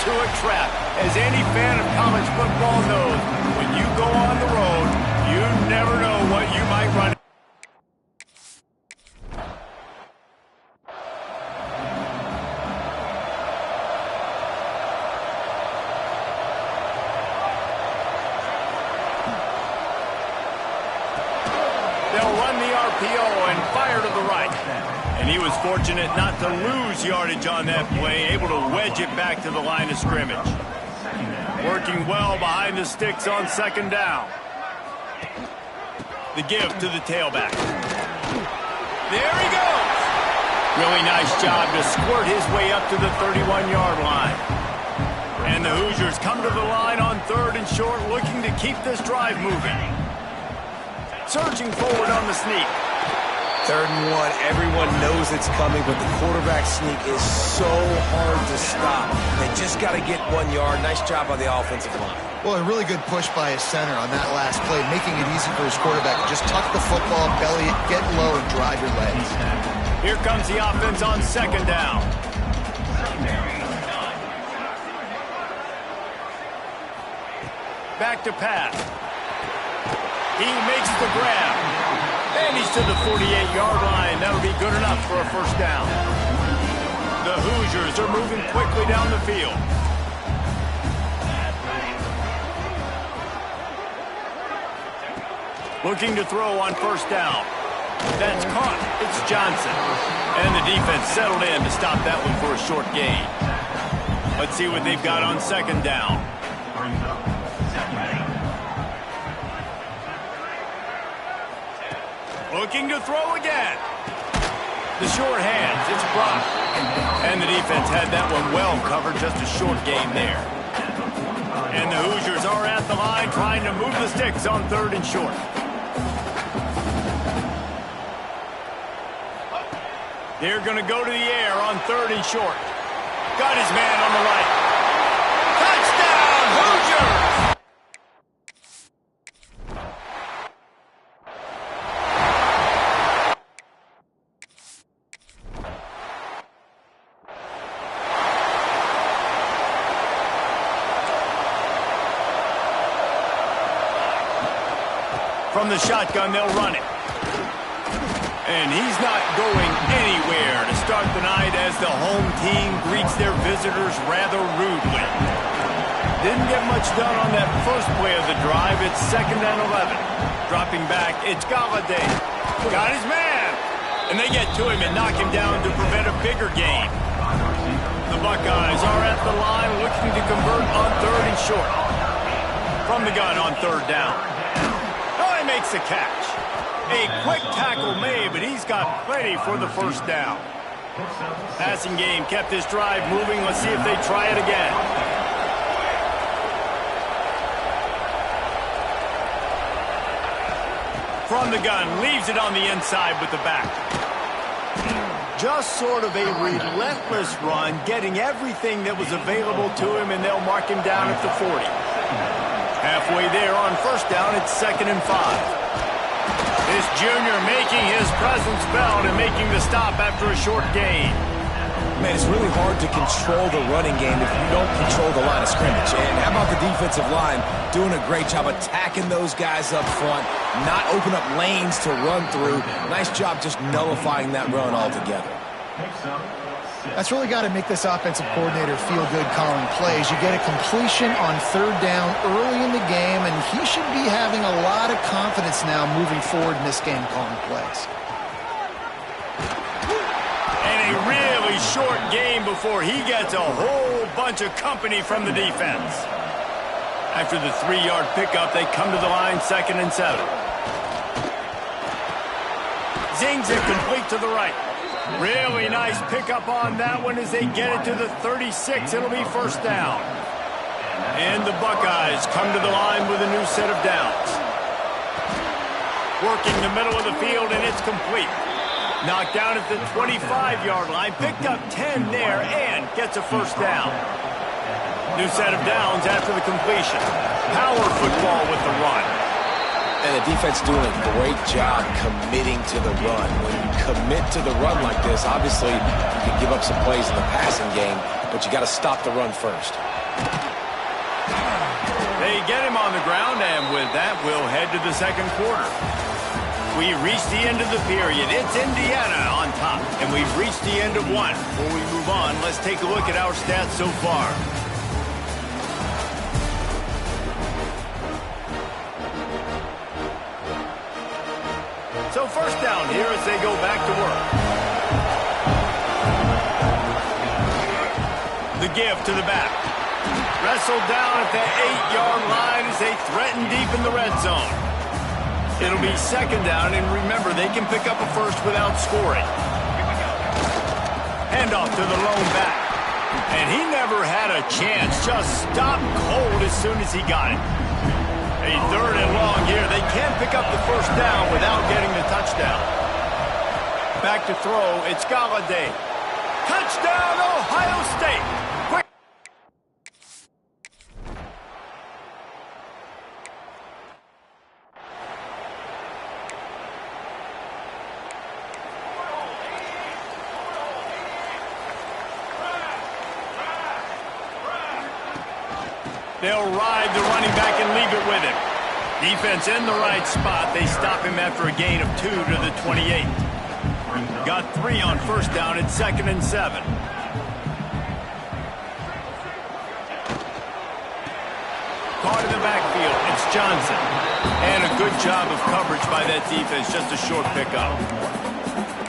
into a trap. As any fan of college football knows, when you go on the road, you never know what you might run. They'll run the RPO and fire to the right. And he was fortunate not to lose yardage on that play, able to wedge it back to the line of scrimmage. Working well behind the sticks on second down. The give to the tailback. There he goes. Really nice job to squirt his way up to the 31-yard line. And the Hoosiers come to the line on 3rd and short, looking to keep this drive moving. Surging forward on the sneak. 3rd and 1, everyone knows it's coming, but the quarterback sneak is so hard to stop. They just got to get 1 yard. Nice job by the offensive line. Well, a really good push by his center on that last play, making it easy for his quarterback to just tuck the football, belly it, get low, and drive your legs. Here comes the offense on 2nd down. Back to pass. He makes the grab. And he's to the 48-yard line. That'll be good enough for a 1st down. The Hoosiers are moving quickly down the field. Looking to throw on 1st down. That's caught. It's Johnson. And the defense settled in to stop that one for a short gain. Let's see what they've got on 2nd down. Looking to throw again. The short hands, it's blocked. And the defense had that one well covered, just a short gain there. And the Hoosiers are at the line trying to move the sticks on 3rd and short. They're going to go to the air on 3rd and short. Got his man on the right. Touchdown, Hoosiers! From the shotgun, they'll run it. And he's not going anywhere to start the night as the home team greets their visitors rather rudely. Didn't get much done on that first play of the drive. It's 2nd and 11. Dropping back, it's Galladay. Got his man. And they get to him and knock him down to prevent a bigger gain. The Buckeyes are at the line looking to convert on 3rd and short. From the gun on 3rd down. Makes the catch. A quick tackle made, but he's got plenty for the 1st down. Passing game kept this drive moving. Let's see if they try it again. From the gun, leaves it on the inside with the back. Just sort of a relentless run, getting everything that was available to him, and they'll mark him down at the 40. Halfway there on 1st down, it's 2nd and 5. This junior making his presence felt and making the stop after a short gain. Man, it's really hard to control the running game if you don't control the line of scrimmage. And how about the defensive line doing a great job attacking those guys up front, not open up lanes to run through. Nice job just nullifying that run altogether. That's really got to make this offensive coordinator feel good calling plays. You get a completion on 3rd down early in the game, and he should be having a lot of confidence now moving forward in this game calling plays. And a really short game before he gets a whole bunch of company from the defense. After the 3-yard pickup, they come to the line 2nd and 7. Zings it complete to the right. Really nice pickup on that one as they get it to the 36. It'll be 1st down. And the Buckeyes come to the line with a new set of downs. Working the middle of the field, and it's complete. Knocked down at the 25-yard line. Picked up 10 there and gets a 1st down. New set of downs after the completion. Power football with the run. And the defense doing a great job committing to the run. When you commit to the run like this, obviously you can give up some plays in the passing game. but you got to stop the run first. They get him on the ground, and with that, we'll head to the second quarter. We reached the end of the period. It's Indiana on top, and we've reached the end of one. Before we move on, let's take a look at our stats so far. So first down here as they go back to work. The give to the back. Wrestled down at the 8-yard line as they threaten deep in the red zone. It'll be second down, and remember, they can pick up a first without scoring. Handoff to the lone back. And he never had a chance. Just stopped cold as soon as he got it. A third and long here. They can't pick up the first down without getting the touchdown. Back to throw. It's Galladay. Touchdown, Ohio State. Quick. They'll ride the running back and leave it with him. Defense in the right spot. They stop him after a gain of 2 to the 28. Got 3 on first down. It's 2nd and 7. Caught in the backfield. It's Johnson. And a good job of coverage by that defense. Just a short pickup.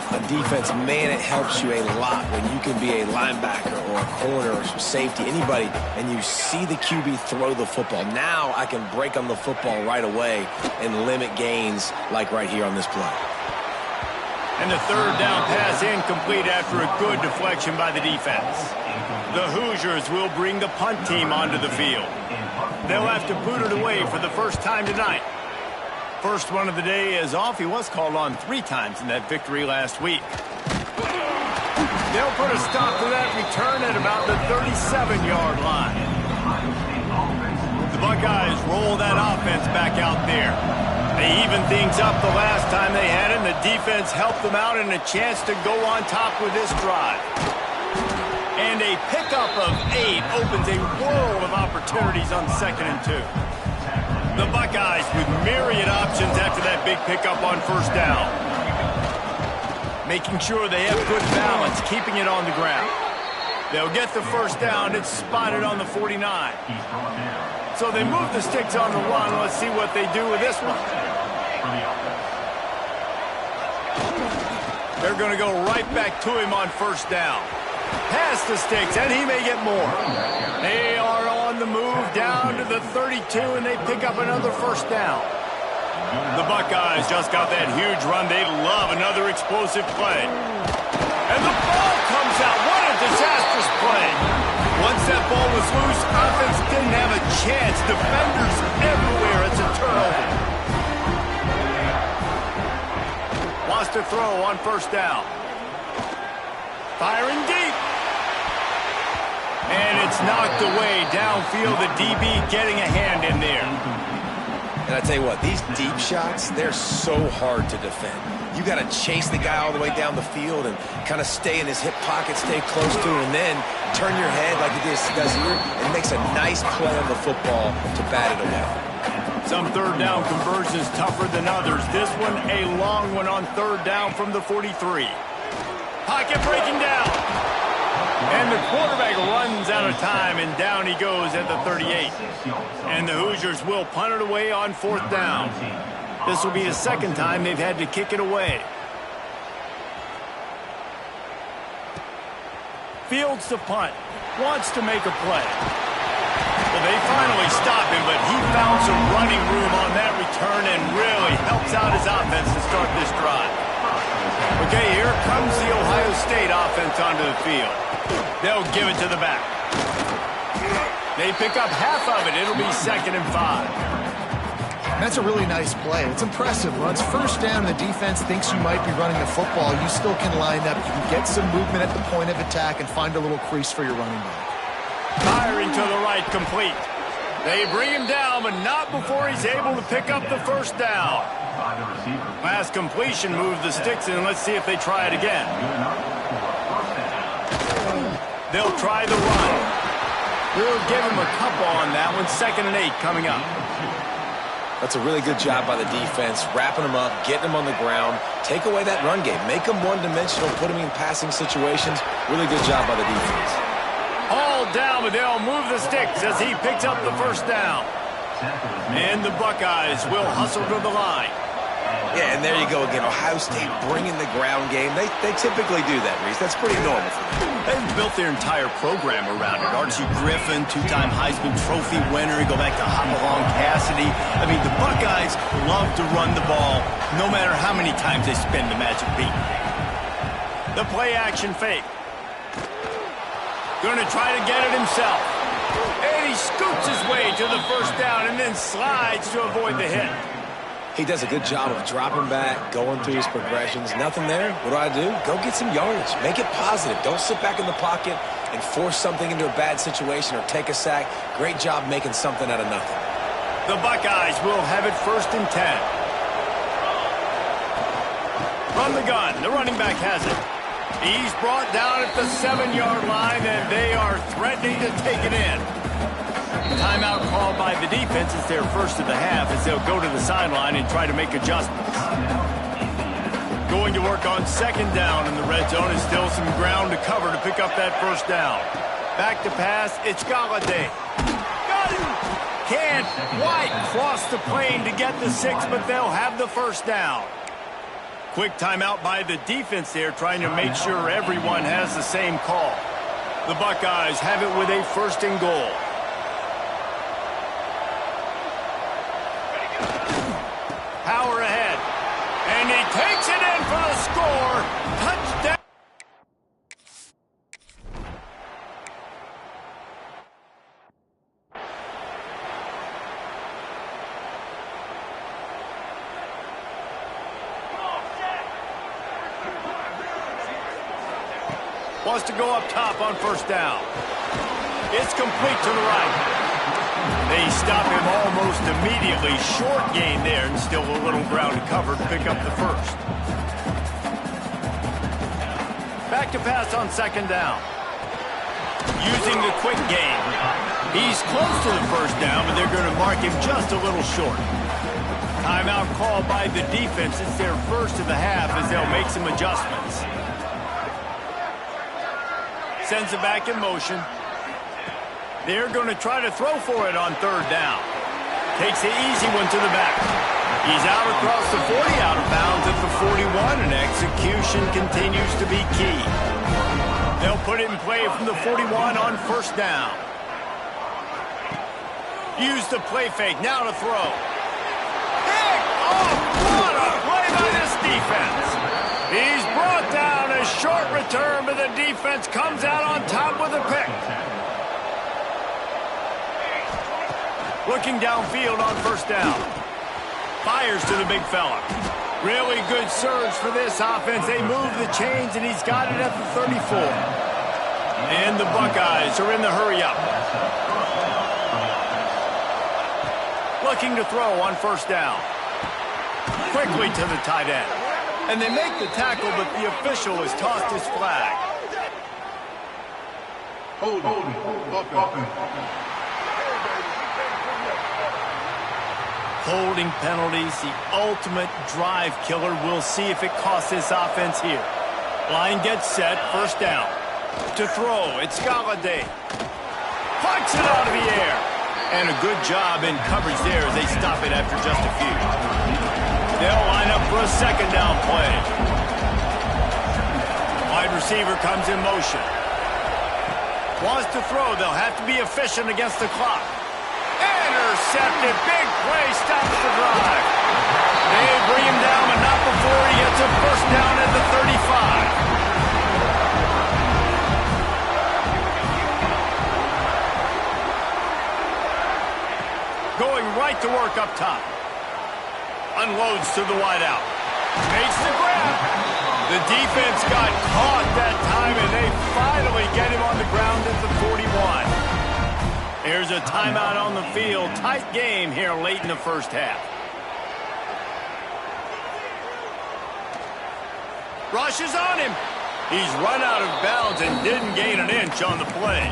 On defense, man, it helps you a lot when you can be a linebacker or a corner or safety, anybody, and you see the QB throw the football. Now I can break on the football right away and limit gains like right here on this play. And the third down pass incomplete after a good deflection by the defense. The Hoosiers will bring the punt team onto the field. They'll have to boot it away for the first time tonight. First one of the day is off. He was called on 3 times in that victory last week. They'll put a stop to that return at about the 37-yard line. The Buckeyes roll that offense back out there. They even things up the last time they had it, and the defense helped them out and a chance to go on top with this drive. And a pickup of 8 opens a world of opportunities on 2nd and 2. The Buckeyes with myriad options after that big pickup on first down. Making sure they have good balance, keeping it on the ground. They'll get the first down. It's spotted on the 49. So they move the sticks on the run. Let's see what they do with this one. They're going to go right back to him on first down. Pass the sticks, and he may get more. They are on the move down to the 32, and they pick up another first down. The Buckeyes just got that huge run. They love another explosive play. And the ball comes out. What a disastrous play. Once that ball was loose, offense didn't have a chance. Defenders everywhere. It's a turnover. Wants to throw on first down. Firing deep. And it's knocked away downfield. The DB getting a hand in there. And I tell you what, these deep shots, they're so hard to defend. You got to chase the guy all the way down the field and kind of stay in his hip pocket, stay close to him, and then turn your head like he does here and makes a nice play on the football to bat it away. Some third down conversions tougher than others. This one, a long one on third down from the 43. Pocket breaking down. And the quarterback runs out of time, and down he goes at the 38. And the Hoosiers will punt it away on fourth down. This will be the second time they've had to kick it away. Fields to punt. Wants to make a play. Well, they finally stop him, but he found some running room on that return and really helps out his offense to start this drive. Okay, here comes the Ohio State offense onto the field. They'll give it to the back. They pick up half of it. It'll be 2nd and 5. That's a really nice play. It's impressive. When it's first down and the defense thinks you might be running the football, you still can line up. You can get some movement at the point of attack and find a little crease for your running back. Firing to the right, complete. They bring him down, but not before he's able to pick up the first down. Last completion moved the sticks in. Let's see if they try it again. They'll try the run. We'll give him a couple on that one. 2nd and 8 coming up. That's a really good job by the defense, wrapping them up, getting them on the ground. Take away that run game. Make them one-dimensional, put them in passing situations. Really good job by the defense. All down, but they'll move the sticks as he picks up the 1st down. And the Buckeyes will hustle to the line. Yeah, and there you go again. Ohio State bringing the ground game. They typically do that, Reese. That's pretty normal for them. They've built their entire program around it. Archie Griffin, 2-time Heisman Trophy winner. You go back to Hopalong Cassidy. I mean, the Buckeyes love to run the ball no matter how many times they spin the magic beat. The play-action fake. Going to try to get it himself. And he scoops his way to the 1st down and then slides to avoid the hit. He does a good job of dropping back, going through his progressions. Nothing there. What do? Go get some yardage. Make it positive. Don't sit back in the pocket and force something into a bad situation or take a sack. Great job making something out of nothing. The Buckeyes will have it 1st and 10. From the gun, the running back has it. He's brought down at the 7-yard line, and they are threatening to take it in. Timeout called by the defense. It's their 1st of the half as they'll go to the sideline and try to make adjustments. Going to work on 2nd down in the red zone is still some ground to cover to pick up that 1st down. Back to pass, it's Galladay. Got him! Can't quite cross the plane to get the 6, but they'll have the 1st down. Quick timeout by the defense there, trying to make sure everyone has the same call. The Buckeyes have it with a 1st and goal. Power ahead. And he takes it in for the score. Touchdown. Wants to go up top on 1st down. It's complete to the right. They stop him almost immediately. Short gain there, and still a little ground to cover to pick up the 1st. Back to pass on 2nd down. Using the quick game. He's close to the 1st down, but they're going to mark him just a little short. Timeout called by the defense. It's their 1st of the half as they'll make some adjustments. Sends it back in motion. They're going to try to throw for it on 3rd down. Takes the easy one to the back. He's out across the 40, out of bounds at the 41, and execution continues to be key. They'll put it in play from the 41 on 1st down. Use the play fake, now to throw. Pick off! What a play by this defense! He's brought down, a short return, but the defense comes out on top with a pick. Looking downfield on 1st down. Fires to the big fella. Really good surge for this offense. They move the chains, and he's got it at the 34. And the Buckeyes are in the hurry-up. Looking to throw on 1st down. Quickly to the tight end. And they make the tackle, but the official has tossed his flag. Holding penalties, the ultimate drive killer. We'll see if it costs this offense here. Line gets set, 1st down. To throw, it's Galladay. Plucks it out of the air. And a good job in coverage there as they stop it after just a few. They'll line up for a 2nd down play. Wide receiver comes in motion. Wants to throw, they'll have to be efficient against the clock. Intercepted, big play, stops the drive. They bring him down, but not before he gets a 1st down at the 35. Going right to work up top. Unloads to the wideout. Makes the grab. The defense got caught that time, and they finally get him on the ground at the 41. Here's a timeout on the field. Tight game here late in the 1st half. Rushes on him. He's run out of bounds and didn't gain an inch on the play.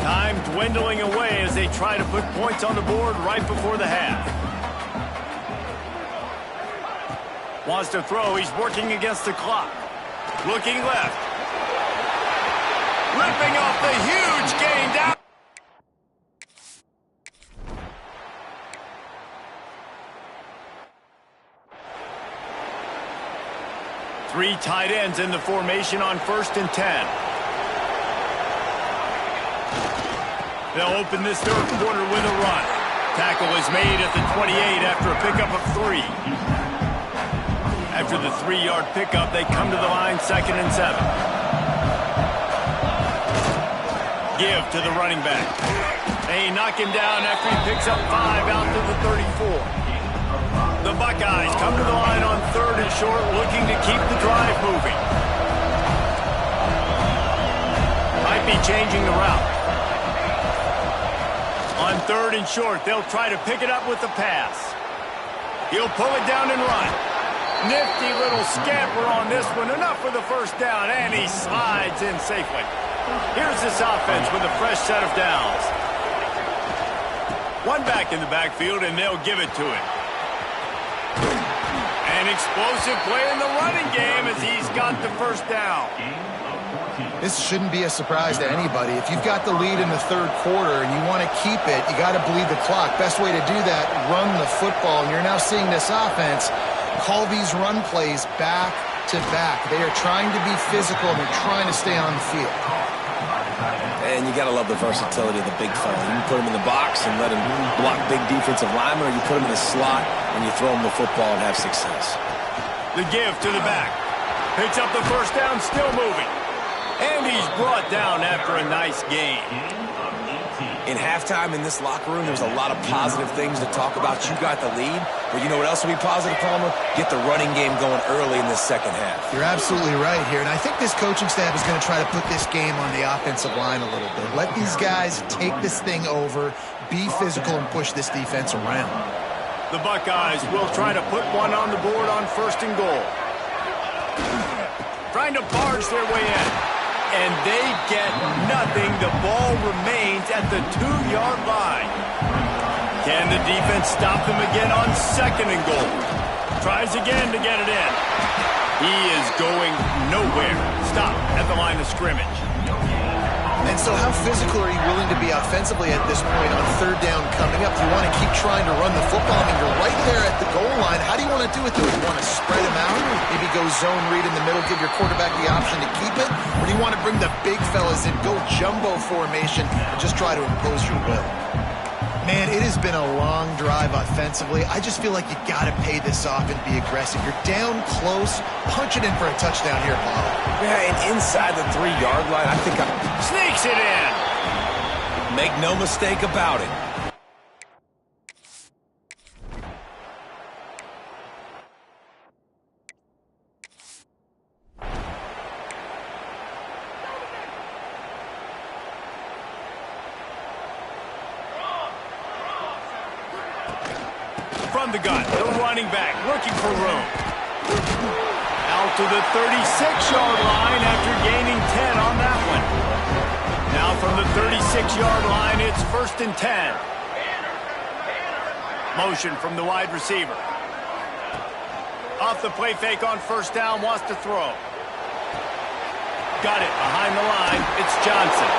Time dwindling away as they try to put points on the board right before the half. Wants to throw. He's working against the clock. Looking left. Ripping off the huge gain down. Three tight ends in the formation on 1st and 10. They'll open this third quarter with a run. Tackle is made at the 28 after a pickup of 3. After the 3-yard pickup, they come to the line 2nd and 7. Give to the running back. They knock him down after he picks up 5 out to the 34. The Buckeyes come to the line on 3rd and short, looking to keep the drive moving. Might be changing the route. On 3rd and short, they'll try to pick it up with the pass. He'll pull it down and run. Nifty little scamper on this one. Enough for the first down, and he slides in safely. Here's this offense with a fresh set of downs. One back in the backfield, and they'll give it to him. An explosive play in the running game as he's got the first down. This shouldn't be a surprise to anybody. If you've got the lead in the 3rd quarter and you want to keep it, you got to bleed the clock. Best way to do that, run the football. And you're now seeing this offense call these run plays back to back. They are trying to be physical and they're trying to stay on the field. And you got to love the versatility of the big fella. You can put him in the box and let him block big defensive linemen, or you put him in the slot and you throw him the football and have success. The give to the back. Picks up the first down, still moving. And he's brought down after a nice gain. In halftime in this locker room, there's a lot of positive things to talk about. You got the lead, but you know what else will be positive, Palmer? Get the running game going early in the second half. You're absolutely right here, and I think this coaching staff is going to try to put this game on the offensive line a little bit. Let these guys take this thing over, be physical, and push this defense around. The Buckeyes will try to put one on the board on 1st and goal. Trying to barge their way in. And they get nothing. The ball remains at the 2-yard line. Can the defense stop them again on 2nd and goal? Tries again to get it in. He is going nowhere. Stop at the line of scrimmage. And so how physical are you willing to be offensively at this point on 3rd down coming up? Do you want to keep trying to run the football? I mean, you're right there at the goal line. How do you want to do it, though? Do you want to spread him out? Maybe go zone read in the middle, give your quarterback the option to keep it? Or do you want to bring the big fellas in, go jumbo formation, and just try to impose your will? Man, it has been a long drive offensively. I just feel like you got to pay this off and be aggressive. You're down close. Punch it in for a touchdown here, Paul. Yeah, and inside the 3-yard line, I think Sneaks it in. Make no mistake about it. From the gun, the running back looking for room. Out to the 36-yard line after gaining 10 on that one. Now from the 36-yard line, it's 1st and 10. Motion from the wide receiver. Off the play fake on 1st down, wants to throw. Got it behind the line. It's Johnson.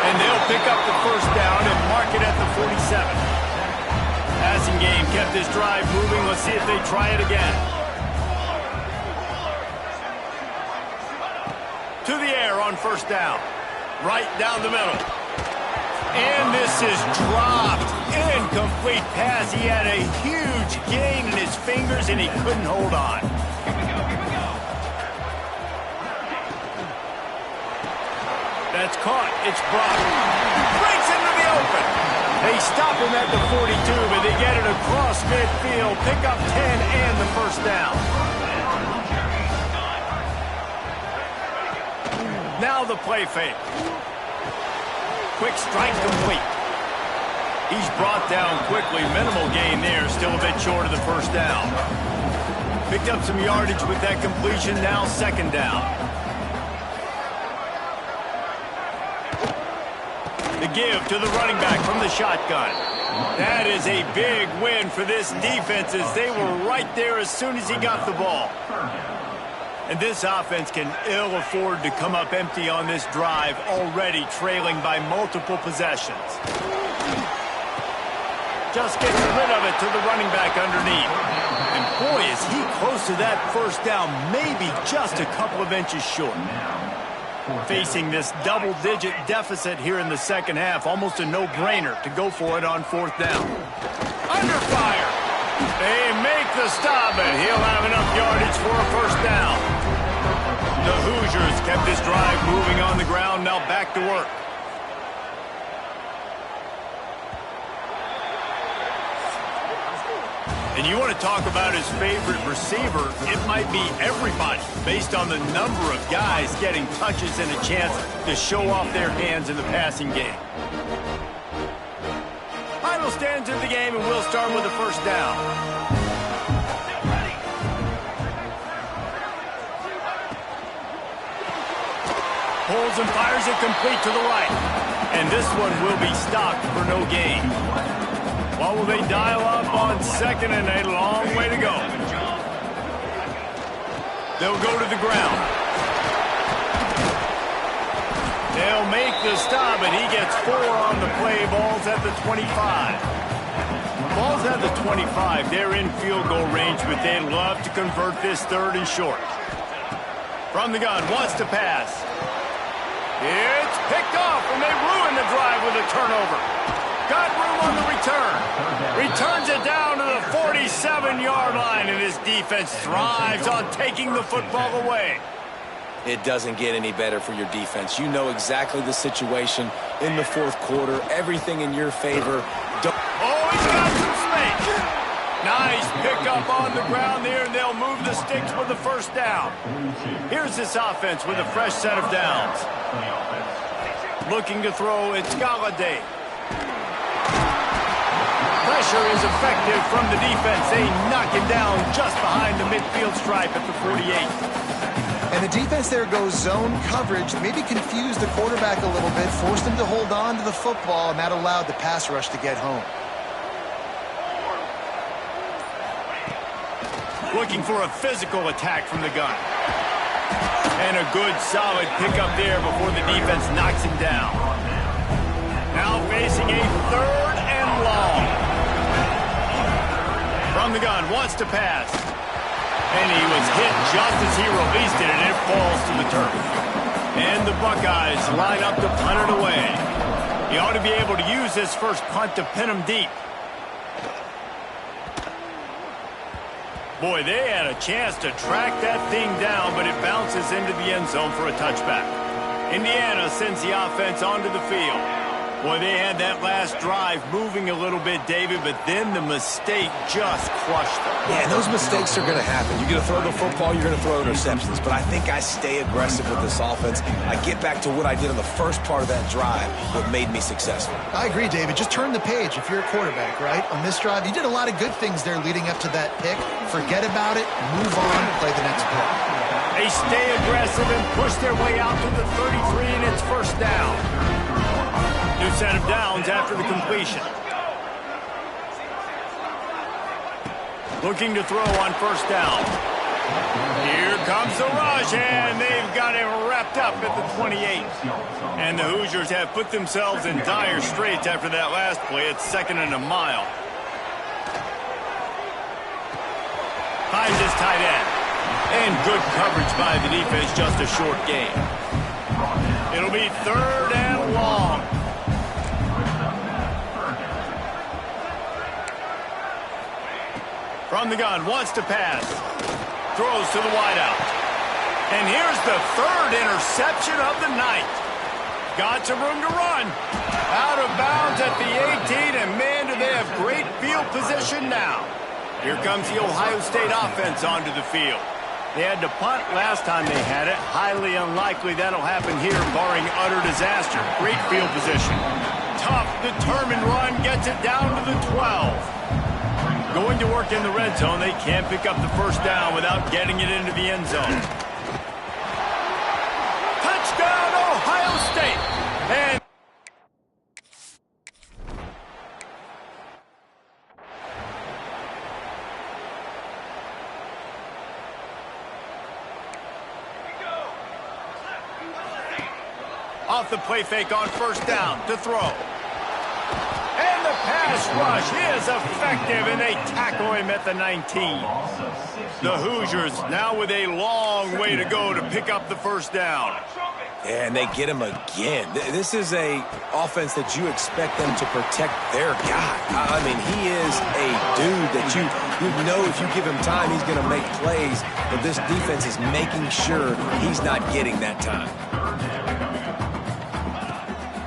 And they'll pick up the 1st down and mark it at the 47. Passing game kept this drive moving. Let's see if they try it again. To the air on 1st down. Right down the middle. And this is dropped. Incomplete pass. He had a huge gain in his fingers, and he couldn't hold on. That's caught. It's blocked. Breaks into the open. They stop him at the 42, but they get it across midfield. Pick up 10 and the 1st down. Now the play fake. Quick strike complete. He's brought down quickly. Minimal gain there. Still a bit short of the 1st down. Picked up some yardage with that completion. Now 2nd down. give to the running back from the shotgun. That is a big win for this defense as they were right there as soon as he got the ball. And this offense can ill afford to come up empty on this drive, already trailing by multiple possessions. Just gets rid of it to the running back underneath. And boy, is he close to that first down, maybe just a couple of inches short. Facing this double-digit deficit here in the second half, almost a no-brainer to go for it on fourth down. Under fire. They make the stop, and he'll have enough yardage for a first down. The Hoosiers kept this drive moving on the ground, now back to work. And you want to talk about his favorite receiver, it might be everybody, based on the number of guys getting touches and a chance to show off their hands in the passing game. Final stands in the game, and we'll start with the first down. Pulls and fires it complete to the right. And this one will be stopped for no gain. What will they dial up on second, and a long way to go. They'll go to the ground. They'll make the stop, and he gets 4 on the play. Ball's at the 25. Ball's at the 25. They're in field goal range, but they'd love to convert this third and short. From the gun, wants to pass. It's picked off, and they ruin the drive with a turnover. Got room on the return. Returns it down to the 47-yard line, and his defense thrives on taking the football away. It doesn't get any better for your defense. You know exactly the situation in the fourth quarter. Everything in your favor. Oh, he's got some space. Nice pickup on the ground there, and they'll move the sticks with the first down. Here's this offense with a fresh set of downs. Looking to throw, it's Galladay. Pressure is effective from the defense. They knock him down just behind the midfield stripe at the 48. And the defense there goes zone coverage, maybe confused the quarterback a little bit, forced him to hold on to the football, and that allowed the pass rush to get home. Looking for a physical attack from the gun. And a good solid pickup there before the defense knocks him down. Now facing a third and long. From the gun, wants to pass. And he was hit just as he released it, and it falls to the turf. And the Buckeyes line up to punt it away. He ought to be able to use this first punt to pin him deep. Boy, they had a chance to track that thing down, but it bounces into the end zone for a touchback. Indiana sends the offense onto the field. Boy, they had that last drive moving a little bit, David, but then the mistake just crushed them. Yeah, and those mistakes are going to happen. You're going to throw the football, you're going to throw interceptions. But I think I stay aggressive with this offense. I get back to what I did on the first part of that drive, what made me successful. I agree, David. Just turn the page if you're a quarterback, right? On this drive, you did a lot of good things there leading up to that pick. Forget about it, move on, play the next play. They stay aggressive and push their way out to the 33, and it's first down. New set of downs after the completion. Looking to throw on first down. Here comes the rush, and they've got him wrapped up at the 28. And the Hoosiers have put themselves in dire straits after that last play. It's second and a mile. Finds his tight end. And good coverage by the defense, just a short gain. It'll be third and long. From the gun, wants to pass. Throws to the wideout. And here's the third interception of the night. Got some room to run. Out of bounds at the 18, and man, do they have great field position now. Here comes the Ohio State offense onto the field. They had to punt last time they had it. Highly unlikely that'll happen here, barring utter disaster. Great field position. Tough, determined run, gets it down to the 12. Going to work in the red zone. They can't pick up the first down without getting it into the end zone. Touchdown, Ohio State! And off the play fake on first down to throw. And the pass rush is effective, and they tackle him at the 19. The Hoosiers now with a long way to go to pick up the first down. And they get him again. This is a offense that you expect them to protect their guy. I mean, he is a dude that you know if you give him time, he's going to make plays. But this defense is making sure he's not getting that time.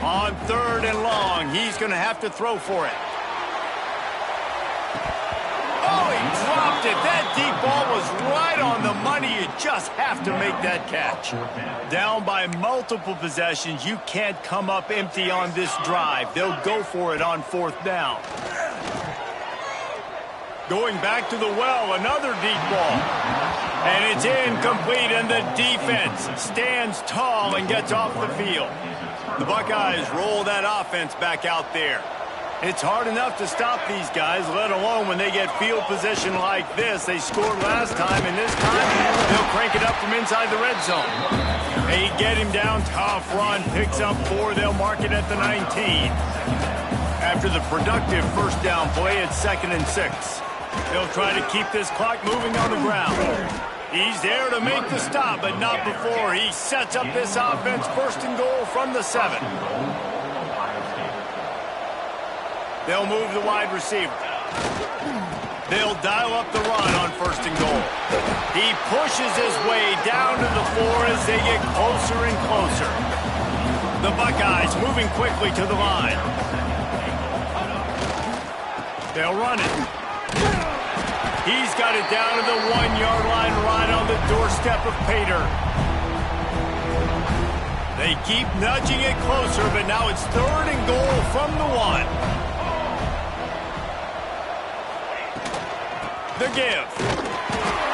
On 3rd and long, he's going to have to throw for it. Oh, he dropped it. That deep ball was right on the money. You just have to make that catch. Down by multiple possessions, you can't come up empty on this drive. They'll go for it on 4th down. Going back to the well, another deep ball. And it's incomplete, and the defense stands tall and gets off the field. The Buckeyes roll that offense back out there. It's hard enough to stop these guys, let alone when they get field position like this. They scored last time, and this time they'll crank it up from inside the red zone. They get him down, tough run, picks up 4. They'll mark it at the 19. After the productive first down play, it's 2nd and 6. They'll try to keep this clock moving on the ground. He's there to make the stop, but not before he sets up this offense 1st and goal from the 7. They'll move the wide receiver. They'll dial up the run on 1st and goal. He pushes his way down to the 4 as they get closer and closer. The Buckeyes moving quickly to the line. They'll run it. He's got it down to the 1-yard line right on the doorstep of Pater. They keep nudging it closer, but now it's 3rd and goal from the 1. The give.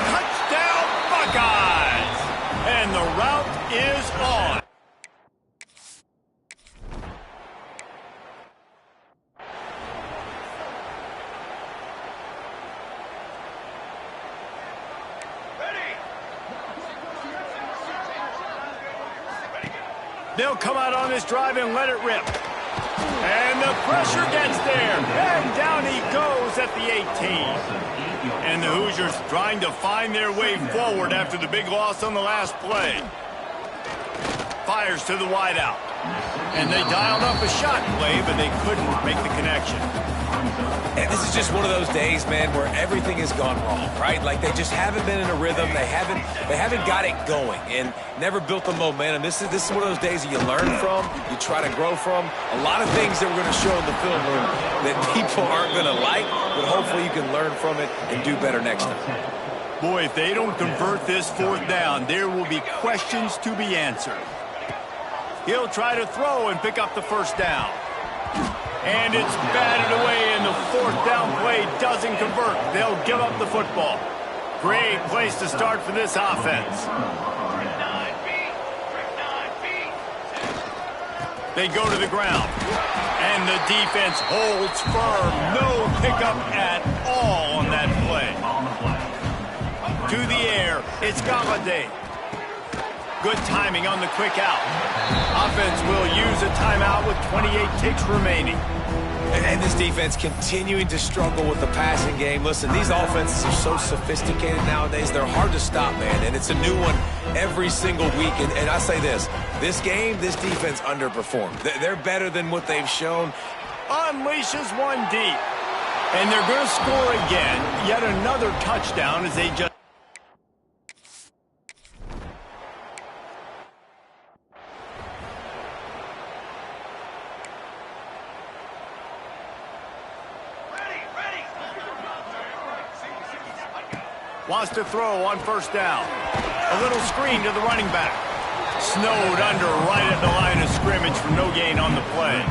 Touchdown, Buckeyes! And the route is on. They'll come out on this drive and let it rip. And the pressure gets there. And down he goes at the 18. And the Hoosiers trying to find their way forward after the big loss on the last play. Fires to the wideout. And they dialed up a shot play, but they couldn't make the connection. And this is just one of those days, man, where everything has gone wrong, right? Like they just haven't been in a rhythm. They haven't got it going and never built the momentum. This is one of those days that you learn from, you try to grow from. A lot of things that we're going to show in the film room that people aren't going to like, but hopefully you can learn from it and do better next time. Boy, if they don't convert this 4th down, there will be questions to be answered. He'll try to throw and pick up the 1st down. And it's batted away, and the 4th down play doesn't convert. They'll give up the football. Great place to start for this offense. They go to the ground. And the defense holds firm. No pickup at all on that play. To the air, it's Galladay. Good timing on the quick out. Offense will use a timeout with 28 ticks remaining. And this defense continuing to struggle with the passing game. Listen, these offenses are so sophisticated nowadays. They're hard to stop, man. And it's a new one every single week. And I say this game, this defense underperformed. They're better than what they've shown. Unleashes one deep. And they're going to score again. Yet another touchdown as they just... Wants to throw on 1st down. A little screen to the running back. Snowed under right at the line of scrimmage for no gain on the play.